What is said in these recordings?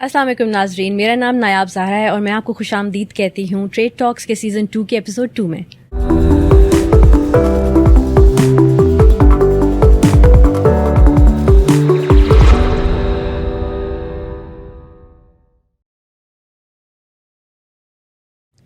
अस्सलाम वालेकुम नाजरीन, मेरा नाम नायाब ज़हरा है और मैं आपको खुशामदीद कहती हूँ ट्रेड टॉक्स के सीज़न 2 के एपिसोड 2 में।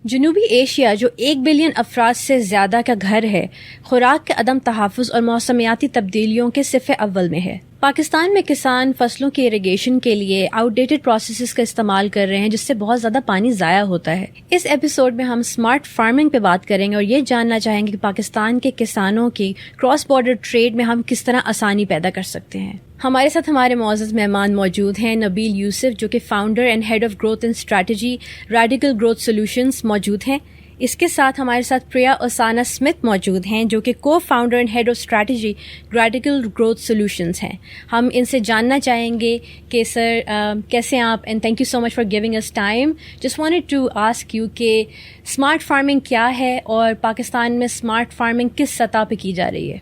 जनूबी एशिया जो 1 बिलियन अफराद से ज़्यादा का घर है, खुराक के अदम तहफ़्फ़ुज़ और मौसमियाती तब्दीलियों के सिफ़े अव्वल में है। पाकिस्तान में किसान फसलों के इरिगेशन के लिए आउटडेटेड प्रोसेसेस का इस्तेमाल कर रहे हैं, जिससे बहुत ज़्यादा पानी ज़ाया होता है। इस एपिसोड में हम स्मार्ट फार्मिंग पे बात करेंगे और ये जानना चाहेंगे कि पाकिस्तान के किसानों की क्रॉस बॉर्डर ट्रेड में हम किस तरह आसानी पैदा कर सकते हैं। हमारे साथ हमारे मुअज़्ज़ज़ मेहमान मौजूद हैं। नबील यूसुफ जो कि founder and head of growth and strategy radical growth solutions मौजूद हैं। इसके साथ हमारे साथ प्रिया ओसाना स्मिथ मौजूद हैं जो कि co-founder and head of strategy radical growth solutions हैं। हम इनसे जानना चाहेंगे कि सर कैसे आप, and thank you so much for giving us time. Just wanted to ask you कि स्मार्ट फार्मिंग क्या है और पाकिस्तान में स्मार्ट फार्मिंग किस सतह पे की जा रही है।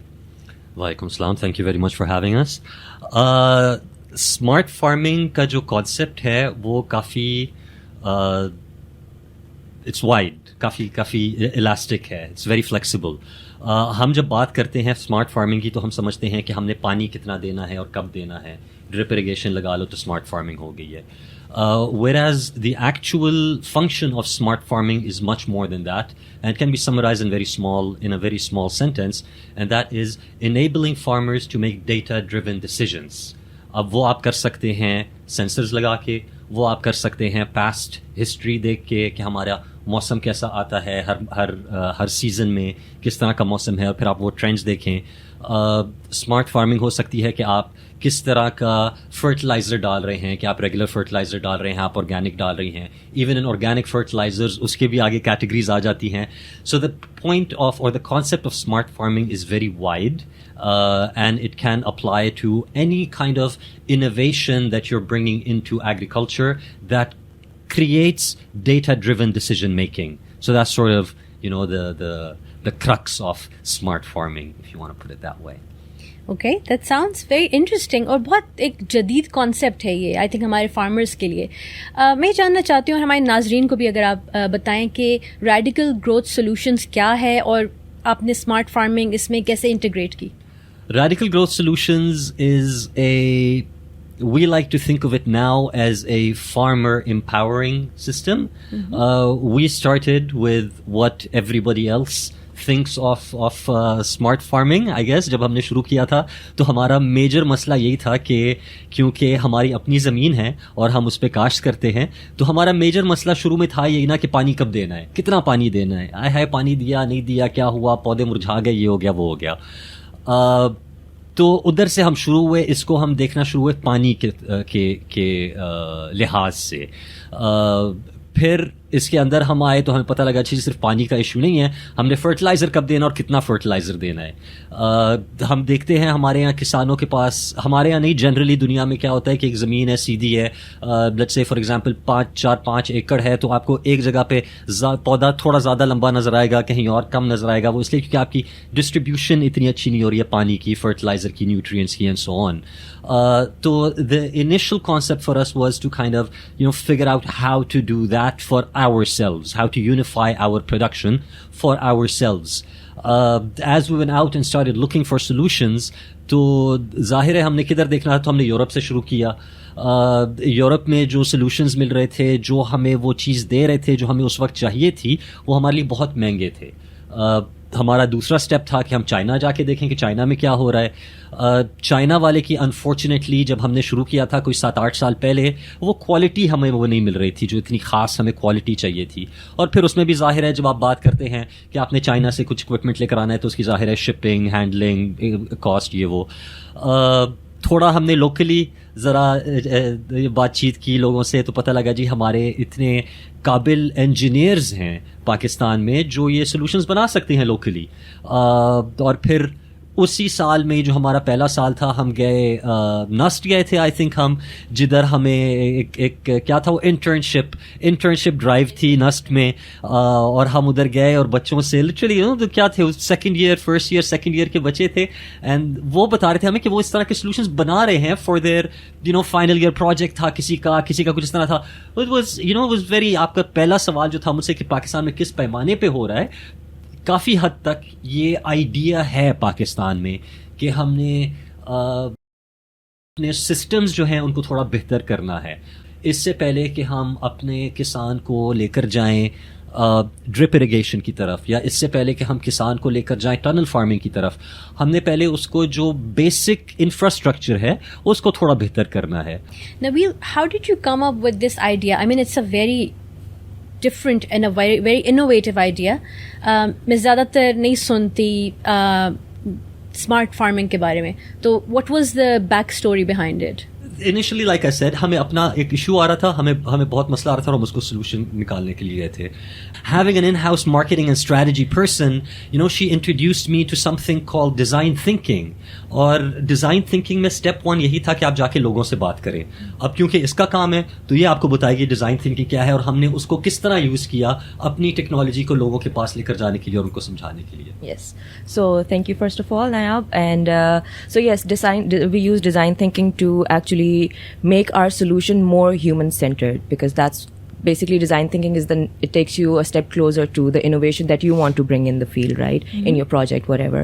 वालेकुम सलाम, thank you very much for having us. Smart farming का जो कॉन्सेप्ट है वो काफ़ी इट्स वाइड, काफ़ी इलास्टिक है, इट्स वेरी फ्लेक्सिबल। हम जब बात करते हैं स्मार्ट फार्मिंग की तो हम समझते हैं कि हमने पानी कितना देना है और कब देना है, ड्रिप इरिगेशन लगा लो तो स्मार्ट फार्मिंग हो गई है। Whereas the actual function of smart farming is much more than that and can be summarized in a very small sentence, and that is enabling farmers to make data-driven decisions. अब वो आप कर सकते हैं sensors लगा के, वो आप कर सकते हैं पास्ट हिस्ट्री देख के कि हमारा मौसम कैसा आता है, हर सीज़न में किस तरह का मौसम है, और फिर आप वो ट्रेंड्स देखें। स्मार्ट फार्मिंग हो सकती है कि आप किस तरह का फर्टिलाइज़र डाल रहे हैं, कि आप रेगुलर फर्टिलाइज़र डाल रहे हैं, आप ऑर्गेनिक डाल रही हैं। इवन इन ऑर्गेनिक फर्टिलाइज़र्स उसके भी आगे कैटेगरीज आ जाती हैं। सो द पॉइंट ऑफ और the concept of smart farming is very wide and it can apply to any kind of innovation that you're bringing into agriculture that creates data-driven decision making. So that's sort of, you know, the crux of smart farming, if you want to put it that way. Okay, that sounds very interesting और बहुत एक जदीद concept है ये, I think हमारे farmers के लिए। मैं जानना चाहती हूँ और हमारे नाजरीन को भी अगर आप बताएं कि रेडिकल ग्रोथ सॉल्यूशंस क्या है और आपने स्मार्ट फार्मिंग इसमें कैसे इंटीग्रेट की। Radical Growth Solutions is we like to think of it now as a farmer empowering system. We started with what everybody else thinks of smart farming, I guess. जब हमने शुरू किया था तो हमारा मेजर मसला यही था कि क्योंकि हमारी अपनी ज़मीन है और हम उस पर काश्त करते हैं, तो हमारा मेजर मसला शुरू में था यही ना कि पानी कब देना है, कितना पानी देना है, आए हाय पानी दिया नहीं दिया, क्या हुआ, पौधे मुरझा गए, ये हो गया वो हो गया। तो उधर से हम शुरू हुए, इसको हम देखना शुरू हुए पानी के लिहाज से। फिर इसके अंदर हम आए तो हमें पता लगा कि सिर्फ पानी का इशू नहीं है, हमने फर्टिलाइज़र कब देना और कितना फर्टिलाइज़र देना है। हम देखते हैं हमारे यहाँ किसानों के पास, हमारे यहाँ नहीं जनरली दुनिया में क्या होता है कि एक ज़मीन है सीधी है, लेट्स से फॉर एग्जांपल 5 एकड़ है, तो आपको एक जगह पे पौधा थोड़ा ज़्यादा लंबा नज़र आएगा, कहीं और कम नज़र आएगा। वो इसलिए क्योंकि आपकी डिस्ट्रीब्यूशन इतनी अच्छी नहीं हो रही है पानी की, फर्टिलाइज़र की, न्यूट्रिएंट्स की and so on. So the initial concept for us was to kind of figure out how to do that for ourselves, how to unify our production for ourselves. As we went out and started looking for solutions, तो जाहिर है हमने किधर देखना था, तो हमने Europe से शुरू किया। यूरोप में जो सॉल्यूशंस मिल रहे थे, जो हमें वो चीज़ दे रहे थे जो हमें उस वक्त चाहिए थी, वो हमारे लिए बहुत महंगे थे। हमारा दूसरा स्टेप था कि हम चाइना जाके देखें कि चाइना में क्या हो रहा है। चाइना वाले की अनफॉर्चुनेटली जब हमने शुरू किया था कोई 7-8 साल पहले, वो क्वालिटी हमें वो नहीं मिल रही थी जो इतनी ख़ास हमें क्वालिटी चाहिए थी। और फिर उसमें भी जाहिर है जब आप बात करते हैं कि आपने चाइना से कुछ इक्विपमेंट लेकर आना है तो उसकी जाहिर है शिपिंग, हैंडलिंग कॉस्ट, ये वो। थोड़ा हमने लोकली ज़रा बातचीत की लोगों से तो पता लगा जी हमारे इतने काबिल इंजीनियर्स हैं पाकिस्तान में जो ये सॉल्यूशंस बना सकते हैं लोकली। और फिर उसी साल में जो हमारा पहला साल था हम गए नस्ट गए थे आई थिंक हम, जिधर हमें एक क्या था वो इंटर्नशिप ड्राइव थी नस्ट में, और हम उधर गए और बच्चों से लिटरली तो क्या थे फर्स्ट ईयर सेकंड ईयर के बच्चे थे, एंड वो बता रहे थे हमें कि वो इस तरह के सॉल्यूशंस बना रहे हैं for their final year project था किसी का कुछ इस तरह था. इट वाज वेरी, आपका पहला सवाल जो था मुझसे कि पाकिस्तान में किस पैमाने पे हो रहा है, काफी हद तक ये आइडिया है पाकिस्तान में कि हमने अपने सिस्टम्स जो हैं उनको थोड़ा बेहतर करना है. इससे पहले कि हम अपने किसान को लेकर जाएं ड्रिप इरिगेशन की तरफ, या इससे पहले कि हम किसान को लेकर जाएं टनल फार्मिंग की तरफ, हमने पहले उसको जो बेसिक इंफ्रास्ट्रक्चर है उसको थोड़ा बेहतर करना है. Nabeel, how did you come up with this idea? I mean, it's a very different and a very very innovative idea. मैं ज़्यादातर नहीं सुनती स्मार्ट फार्मिंग के बारे में, तो what was the back story behind it? Initially, like I said, हमें अपना एक इशू आ रहा था, हमें बहुत मसला आ रहा था और हम उसको सोल्यूशन निकालने के लिए गए थे. Having an in-house marketing and strategy person, she introduced me to something called design thinking. और design thinking में step 1 यही था कि आप जाके लोगों से बात करें. अब क्योंकि इसका काम है तो ये आपको बताएगी design thinking क्या है और हमने उसको किस तरह यूज किया अपनी टेक्नोलॉजी को लोगों के पास लेकर जाने के लिए और उनको समझाने के लिए. Yes. So thank you first of all, Nayab. And so yes, we use design thinking to actually make our solution more human-centered, because that's basically design thinking it takes you a step closer to the innovation that you want to bring in the field, right? Mm-hmm. In your project, whatever.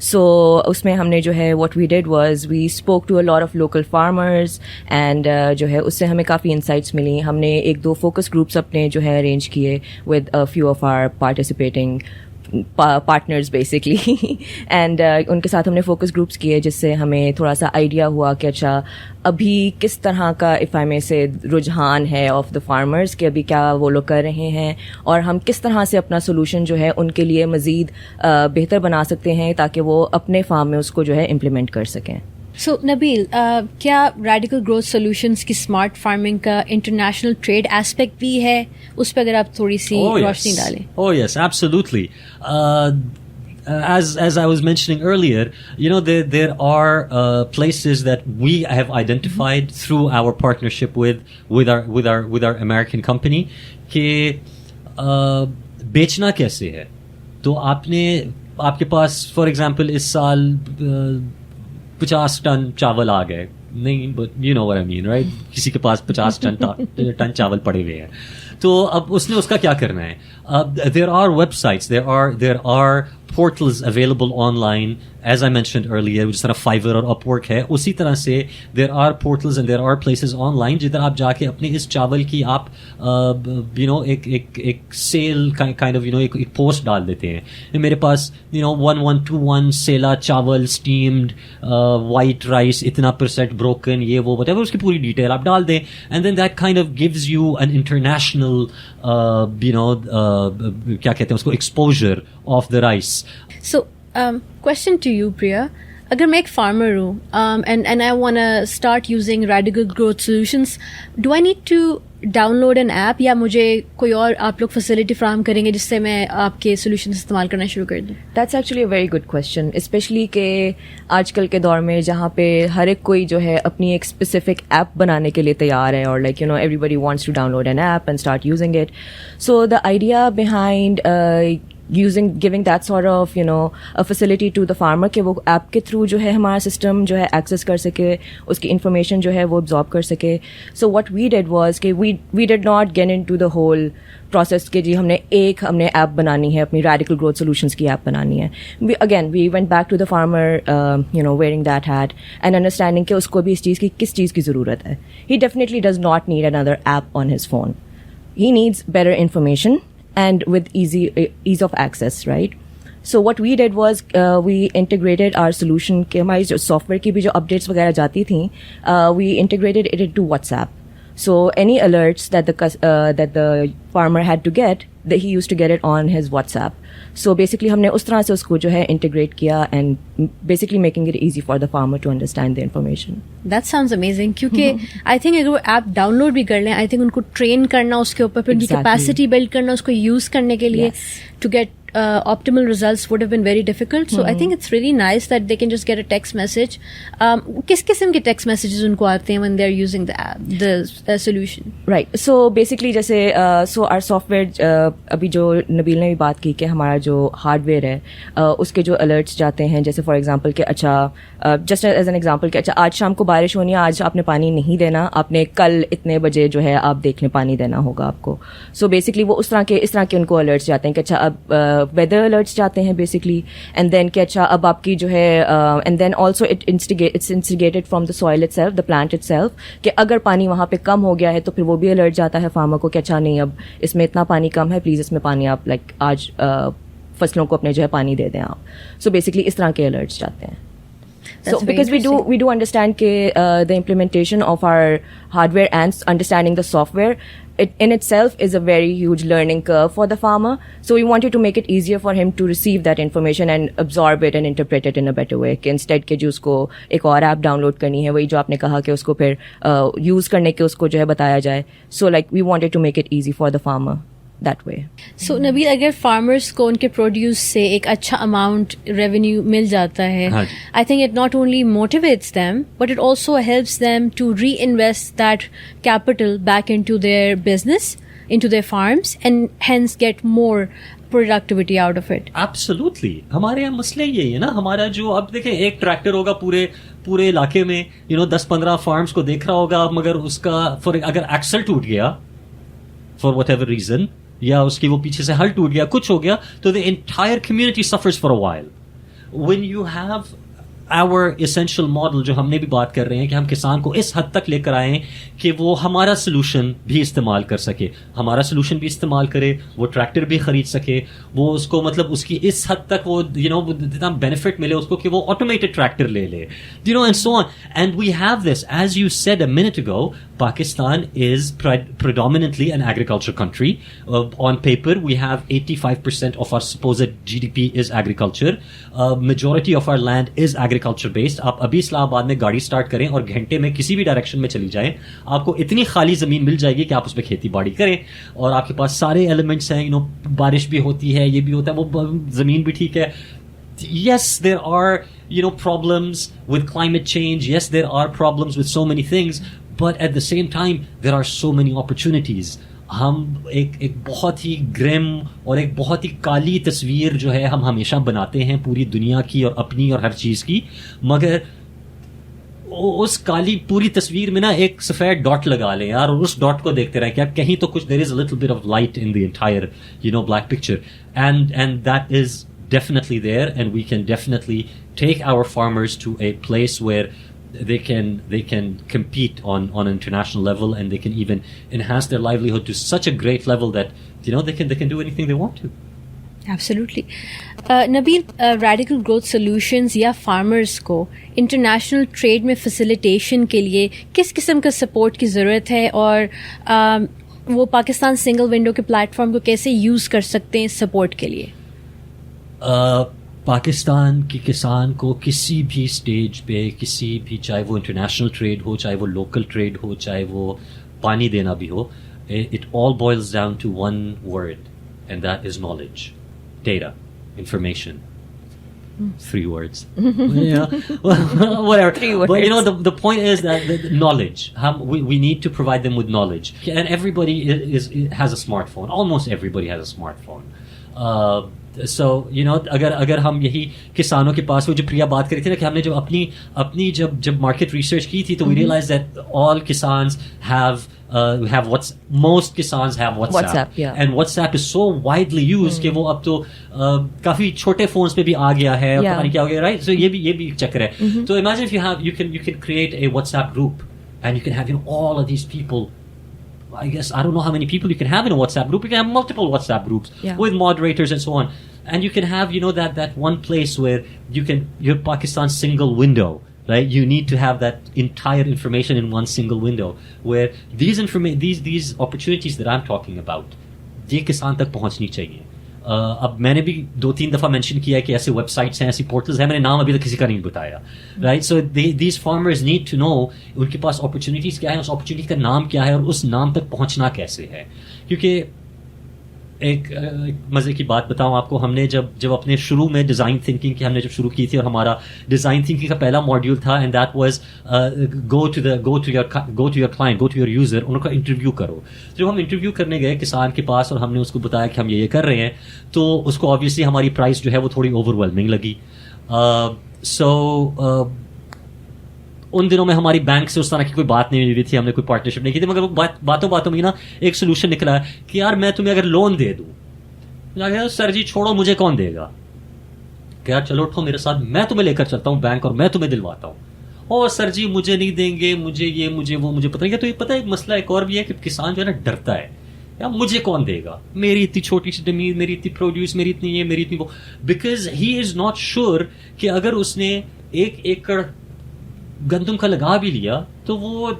So usme humne jo hai, what we did was we spoke to a lot of local farmers, and jo hai usse hame kafi insights mili. Humne ek do focus groups apne jo hai arrange kiye with a few of our participating partners basically and उनके साथ हमने focus groups किए, जिससे हमें थोड़ा सा idea हुआ कि अच्छा अभी किस तरह का इफ़ आई मे से रुझान है ऑफ द फार्मर्स कि अभी क्या वो लोग कर रहे हैं और हम किस तरह से अपना सोल्यूशन जो है उनके लिए मज़ीद बेहतर बना सकते हैं ताकि वो अपने फार्म में उसको जो है इम्प्लीमेंट कर सकें. So Nabeel, क्या रेडिकल ग्रोथ सॉल्यूशंस की स्मार्ट फार्मिंग का इंटरनेशनल ट्रेड एस्पेक्ट भी है, उस पर अगर आप थोड़ी सी रोशनी डालें? Oh yes, absolutely. As I was mentioning earlier, there are places that we have identified through our partnership with our American company कि बेचना कैसे है. तो आपके पास फॉर एग्जाम्पल इस साल 50 टन चावल आ गए, नहीं, but you know what I mean, right? किसी के पास 50 टन चावल पड़े हुए हैं, तो अब उसने उसका क्या करना है. There are websites, there are portals available online, as I mentioned earlier, जिस तरह Fiverr और Upwork है, उसी तरह से there are portals and there are places online जिधर आप जाके अपने इस चावल की आप एक सेल kind of एक पोस्ट डाल देते हैं. मेरे पास 1121 सेला चावल स्टीम्ड वाइट राइस इतना % ब्रोकन ये वो whatever, उसकी पूरी डिटेल आप डाल दें, and then that kind of gives you an international क्या कहते हैं उसको exposure of the rice. So, question to you, Priya. अगर मैं एक फार्मर हूँ and I want to start using radical growth solutions, do I need to download an app या मुझे कोई और आप लोग फैसिलिटी फ्राहम करेंगे जिससे मैं आपके सोल्यूशन इस्तेमाल करना शुरू कर दूँ? That's actually a very good question, specially के आजकल के दौर में जहाँ पे हर एक कोई जो है अपनी एक स्पेसिफिक ऐप बनाने के लिए तैयार है, और like everybody wants to download an app and start using it. So the idea behind giving that sort of a facility to the farmer कि वो ऐप के थ्रू जो है हमारा सिस्टम जो है एक्सेस कर सके, उसकी इंफॉर्मेशन जो है वो absorb कर सके. So what we did was कि we did not get into the whole process कि जी हमने ऐप बनानी है, अपनी radical growth solutions की ऐप बनानी है. We went back to the farmer wearing that hat and understanding कि उसको भी इस चीज़ की किस चीज़ की ज़रूरत है. He definitely does not need another app on his phone. He needs better information and with ease of access, right? So what we did was we integrated our solution कि हमारी जो सॉफ्टवेयर की भी जो अपडेट्स वगैरह जाती थी, we integrated it into WhatsApp. So any alerts that the farmer had to get, that he used to get it on his WhatsApp. So basically हमने उस तरह से उसको जो है integrate किया and basically making it easy for the farmer to understand the information. That sounds amazing, क्योंकि I think अगर वो ऐप डाउनलोड भी कर लें, I think उनको ट्रेन करना उसके ऊपर, फिर उनकी कैपेसिटी बिल्ड करना उसको यूज़ करने के लिए to get optimal results would have been very difficult. So I think it's really nice that they can just get a text message. किस किस्म के text messages उनको आते हैं when they're using the app, the solution? Right. So basically जैसे so our software अभी जो नबील ने भी बात की कि हमारा जो हार्डवेयर है उसके जो alerts जाते हैं, जैसे फॉर एग्जांपल कि अच्छा जस्ट एज एन एग्जांपल कि अच्छा आज शाम को बारिश होनी है, आज आपने पानी नहीं देना, आपने कल इतने बजे जो है आप देख लें पानी देना होगा आपको. सो बेसिकली वो इस तरह के उनको अलर्ट्स जाते हैं कि अच्छा अब वेदर अलर्ट्स जाते हैं बेसिकली, एंड देन कि अच्छा अब आपकी जो है and then also it's instigated from the soil itself, the plant itself, कि अगर पानी वहाँ पे कम हो गया है तो फिर वो भी अलर्ट जाता है फार्मर को कि अच्छा नहीं अब इसमें इतना पानी कम है, प्लीज़ इसमें पानी आप लाइक आज फसलों को अपने जो है पानी दे दें आप. सो बेसिकली इस तरह के अलर्ट्स जाते हैं. So because we do understand the implementation of our hardware and understanding the software, it in itself is a very huge learning curve for the farmer. So we wanted to make it easier for him to receive that information and absorb it and interpret it in a better way. कि instead के जो उसको एक और app download करनी है, वही जो आपने कहा कि उसको फिर यूज करने के उसको जो है बताया जाए. So like we wanted to make it easy for the farmer that way. So Nabeel, अगर farmers को उनके produce से एक अच्छा amount revenue मिल जाता है, I think it not only motivates them, but it also helps them to reinvest that capital back into their business, into their farms, and hence get more productivity out of it. Absolutely. हमारे यहाँ मसले यही है ना, हमारा जो अब देखें एक ट्रैक्टर होगा पूरे इलाके में 10-15 फार्म्स को देख रहा होगा, मगर उसका अगर एक्सल टूट गया for whatever reason, या उसकी वो पीछे से हल टूट गया, कुछ हो गया, तो the entire community suffers for a while. When you have our essential model, जो हमने भी बात कर रहे हैं कि हम किसान को इस हद तक लेकर आए कि वो हमारा सोल्यूशन भी इस्तेमाल कर सके, हमारा सोल्यूशन भी इस्तेमाल करे, वो ट्रैक्टर भी खरीद सके, वो उसको मतलब उसकी इस हद तक वो जितना बेनिफिट मिले उसको कि वो ऑटोमेटेड ट्रैक्टर ले ले, and so on. And we have this, as you said a minute ago, Pakistan is predominantly an agriculture country. On paper, we have 85% of our supposed GDP is agriculture. Majority of our land is agriculture based. आप अभी इस्लामाबाद में गाड़ी start करें और घंटे में किसी भी डायरेक्शन में चली जाएं, आपको इतनी खाली जमीन मिल जाएगी कि आप उसमें खेती बाड़ी करें और आपके पास सारे एलिमेंट्स हैं. बारिश भी होती है, ये भी होता है, वो जमीन भी ठीक है. Yes, there are problems with climate change. Yes, there are problems with so many things. But at the same time, there are so many opportunities. हम एक बहुत ही ग्रिम और एक बहुत ही काली तस्वीर जो है हम हमेशा बनाते हैं पूरी दुनिया की और अपनी और हर चीज़ की, मगर उस काली पूरी तस्वीर में ना एक सफ़ेद डॉट लगा लें यार, और उस डॉट को देखते रहें कि यार कहीं तो कुछ, there is a little bit of light in the entire black picture, and that is definitely there, and we can definitely take our farmers to a place where they can compete on an international level, and they can even enhance their livelihood to such a great level that they can do anything they want to. Absolutely. Nabeel, radical growth solutions या farmers को international trade में facilitation के लिए किस किस्म का support की ज़रूरत है, और वो पाकिस्तान सिंगल विंडो के प्लेटफॉर्म को कैसे यूज़ कर सकते हैं support के लिए? पाकिस्तान के किसान को किसी भी स्टेज पे, किसी भी, चाहे वो इंटरनेशनल ट्रेड हो, चाहे वो लोकल ट्रेड हो, चाहे वो पानी देना भी हो, it all boils down to one word, and that is knowledge, data, information. 3 words. Yeah, whatever. 3 words. But the point is that the knowledge. We need to provide them with knowledge, and everybody has a smartphone. Almost everybody has a smartphone. So अगर हम यही किसानों के पास, वो जो प्रिया बात करी थी ना कि हमने जब अपनी जब मार्केट रिसर्च की थी, तो we realized that all kisans have most kisans have WhatsApp, yeah. And WhatsApp is so widely used कि वो अब तो काफी छोटे फोन्स पे भी आ गया है, और पता नहीं क्या हो गया, right? So ये भी एक चक्कर है. So imagine if you can create a WhatsApp group, and you can have all of these people. I guess I don't know how many people you can have in a WhatsApp group. You can have multiple WhatsApp groups with moderators and so on, and you can have that one place where your Pakistan single window, right? You need to have that entire information in one single window where these opportunities that I'm talking about, ये किसान तक पहुंचनी चाहिए. अब मैंने भी 2-3 दफ़ा mention किया है कि ऐसे वेबसाइट्स हैं, ऐसी पोर्टल्स हैं, मैंने नाम अभी तक किसी का नहीं बताया, right? So these farmers need to know उनके पास अपॉर्चुनिटीज़ क्या है, उस अपॉर्चुनिटी का नाम क्या है, और उस नाम तक पहुंचना कैसे है. क्योंकि एक मज़े की बात बताऊं आपको, हमने जब अपने शुरू में डिज़ाइन थिंकिंग की हमने जब शुरू की थी, और हमारा डिज़ाइन थिंकिंग का पहला मॉड्यूल था, and that was go to your client, go to your user, उनका इंटरव्यू करो. जब हम इंटरव्यू करने गए किसान के पास और हमने उसको बताया कि हम ये कर रहे हैं, तो उसको ऑब्वियसली हमारी प्राइस जो है वो थोड़ी ओवरवेलमिंग लगी. उन दिनों में हमारी बैंक से उस तरह की कोई बात नहीं हुई थी, हमने कोई पार्टनरशिप नहीं की थी, मगर वो बातों में ना एक सोल्यूशन निकला कि यार मैं तुम्हें अगर लोन दे दूं, सर जी छोड़ो, मुझे कौन देगा, क्या चलो उठो मेरे साथ, मैं तुम्हें लेकर चलता हूं बैंक और मैं तुम्हें दिलवाता हूं. और सर जी मुझे नहीं देंगे, मुझे ये मुझे वो, मुझे पता नहीं. तो ये पता है एक मसला एक और भी है कि किसान जो है ना डरता है, या मुझे कौन देगा, मेरी इतनी छोटी सी जमीन, मेरी इतनी प्रोड्यूस, मेरी इतनी ये, मेरी इतनी वो, because he is not sure कि अगर उसने 1 एकड़ गंदम का लगा भी लिया तो वो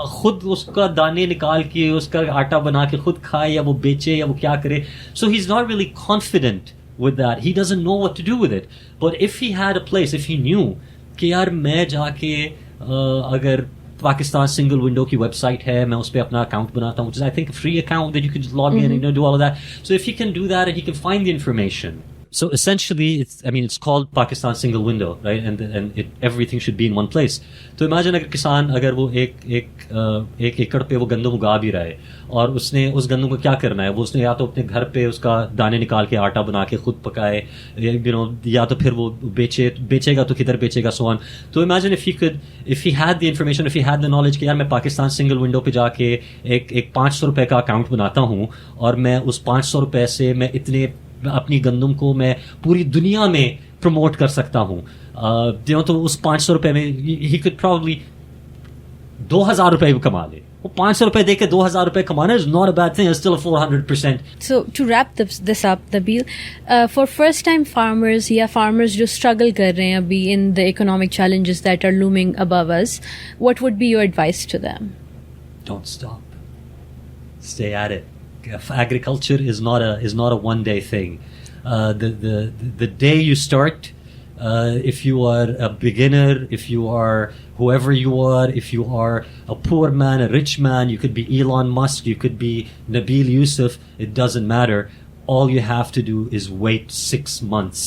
खुद उसका दाने निकाल के उसका आटा बना के खुद खाए, या वो बेचे, या वो क्या करे. So he is not really confident with that. He doesn't know what to do with it. But if he had a place, if he knew कि यार मैं जाके अगर पाकिस्तान सिंगल विंडो की वेबसाइट है, मैं उस पर अपना अकाउंट बनाता हूँ, which is I think a free account that you can just log in and do all of that. So if he can do that and he can find the information. So essentially, it's called Pakistan Single Window, right? And everything should be in one place. तो imagine अगर किसान अगर वो एक एकड़ पे वो गंदम उगा भी रहा है, और उसने उस गंदम को क्या करना है, वो उसने या तो अपने घर पे उसका दाने निकाल के आटा बना के खुद पकाए, या तो फिर वो बेचेगा तो किधर बेचेगा, so on. तो imagine if he had the information, if he had the knowledge कि यार मैं पाकिस्तान सिंगल विंडो पे जाके एक 500 रुपए का अकाउंट बनाता हूँ, और मैं उस 500 रुपए से मैं इतने अपनी गंदम को मैं पूरी दुनिया में प्रमोट कर सकता हूँ. तो उस 500 रुपए में ही कुड प्रॉब्ली 2000 रुपए कमा ले. वो 500 रुपए देके 2000 रुपए कमाना is not a bad thing. It's still a 400%. So to wrap this up, Nabeel, for first time farmers या farmers जो struggle कर रहे हैं अभी in the economic challenges that are looming above us, what would be your advice to them? Don't stop. Stay at it. Agriculture is not a one day thing. The day you start, if you are a beginner, if you are whoever you are, if you are a poor man, a rich man, you could be Elon Musk, you could be Nabeel Yousuf, it doesn't matter. All you have to do is wait 6 months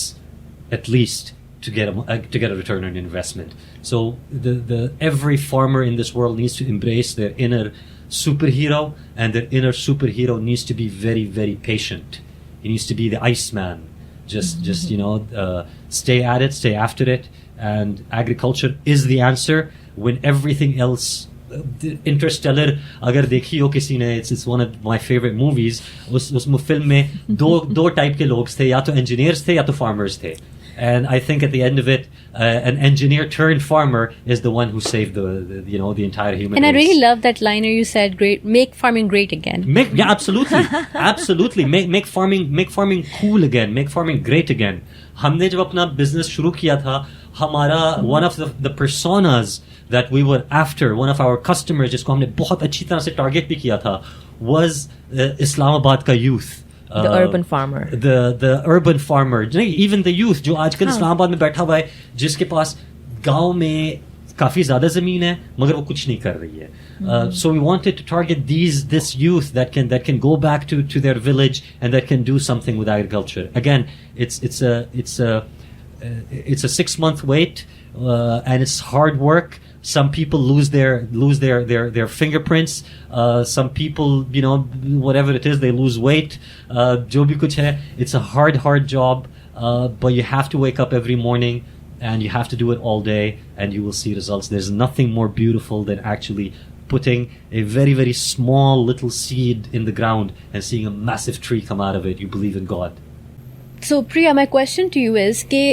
at least to get a return on investment. So every farmer in this world needs to embrace their inner superhero, and their inner superhero needs to be very, very patient. He needs to be the Iceman. Just stay at it, stay after it, and agriculture is the answer when everything else. Interstellar अगर देखी हो किसी ने, it's one of my favorite movies. उस film में दो type के लोग थे, या तो engineers थे या तो farmers थे. And I think at the end of it, an engineer turned farmer is the one who saved the entire human race. And I really love that liner you said. Great, make farming great again. Absolutely, absolutely. Make farming cool again. Make farming great again. हमने जब अपना business शुरू किया था, हमारा one of the personas that we were after, one of our customers जिसको हमने बहुत अच्छी तरह से target भी किया था, was Islamabad का youth. The urban farmer. The urban farmer. Even the youth जो आजकल इस्लामाबाद में बैठा हुआ है, जिसके पास गांव में काफी ज्यादा जमीन है मगर वो कुछ नहीं कर रही है. So we wanted to target this youth that can go back to their village and that can do something with agriculture. Again, it's a 6-month wait, and it's hard work. Some people lose their fingerprints. Some people, whatever it is, they lose weight. जो भी कुछ है, it's a hard job. But you have to wake up every morning, and you have to do it all day, and you will see results. There's nothing more beautiful than actually putting a very, very small little seed in the ground and seeing a massive tree come out of it. You believe in God. So Priya, my question to you is कि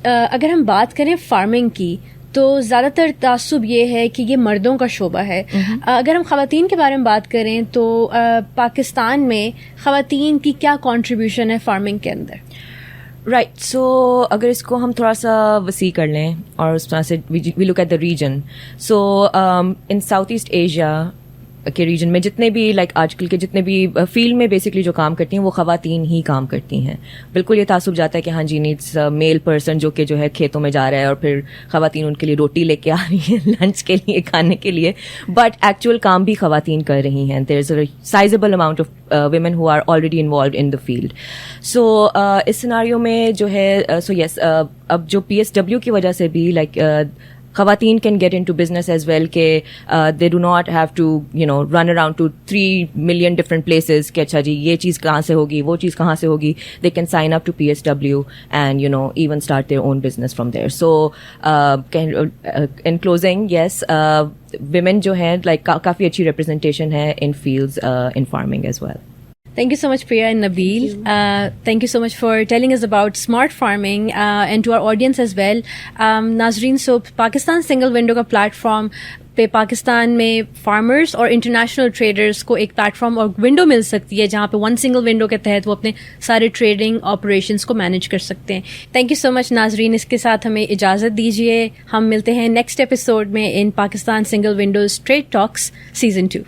अगर हम बात करें farming की, तो ज़्यादातर तासुब ये है कि ये मर्दों का शोबा है. अगर हम ख़वातीन के बारे में बात करें तो पाकिस्तान में ख़वातीन की क्या कंट्रीब्यूशन है फार्मिंग के अंदर? राइट, सो अगर इसको हम थोड़ा सा वसी कर लें और उस तरह से we look at the region. So in south east Asia के रीजन में जितने भी लाइक आजकल के जितने भी फील्ड में बेसिकली जो काम करती हैं वो खवातीन ही काम करती हैं. बिल्कुल ये तासुब जाता है कि हाँ जी नीड्स मेल पर्सन जो कि जो है खेतों में जा रहा है और फिर खवातीन उनके लिए रोटी लेके आ रही है लंच के लिए खाने के लिए, बट एक्चुअल काम भी खवातीन कर रही हैं. There is a sizeable amount of women who are already involved in the field. So इस सिनारियो में जो है so yes अब जो PSW की वजह से भी like खवातीन can get into business as well के they do not have to run around to 3 million different places कि अच्छा जी ये चीज़ कहाँ से होगी वो चीज़ कहाँ से होगी. They can sign up to PSW and even start their own business from there. So in closing yes women जो हैं like काफ़ी अच्छी representation है in fields in farming as well. Thank you so much, Priya and Nabeel. Thank you so much for telling us about smart farming and to our audience as well. Nazreen, so Pakistan Single Window का platform पे पाकिस्तान में farmers और international traders को एक platform और window मिल सकती है जहाँ पे वन सिंगल विंडो के तहत वो अपने सारे ट्रेडिंग ऑपरेशंस को मैनेज कर सकते हैं. थैंक यू सो मच नाजरीन. इसके साथ हमें इजाज़त दीजिए. हम मिलते हैं नेक्स्ट एपिसोड में in Pakistan single windows trade talks season 2.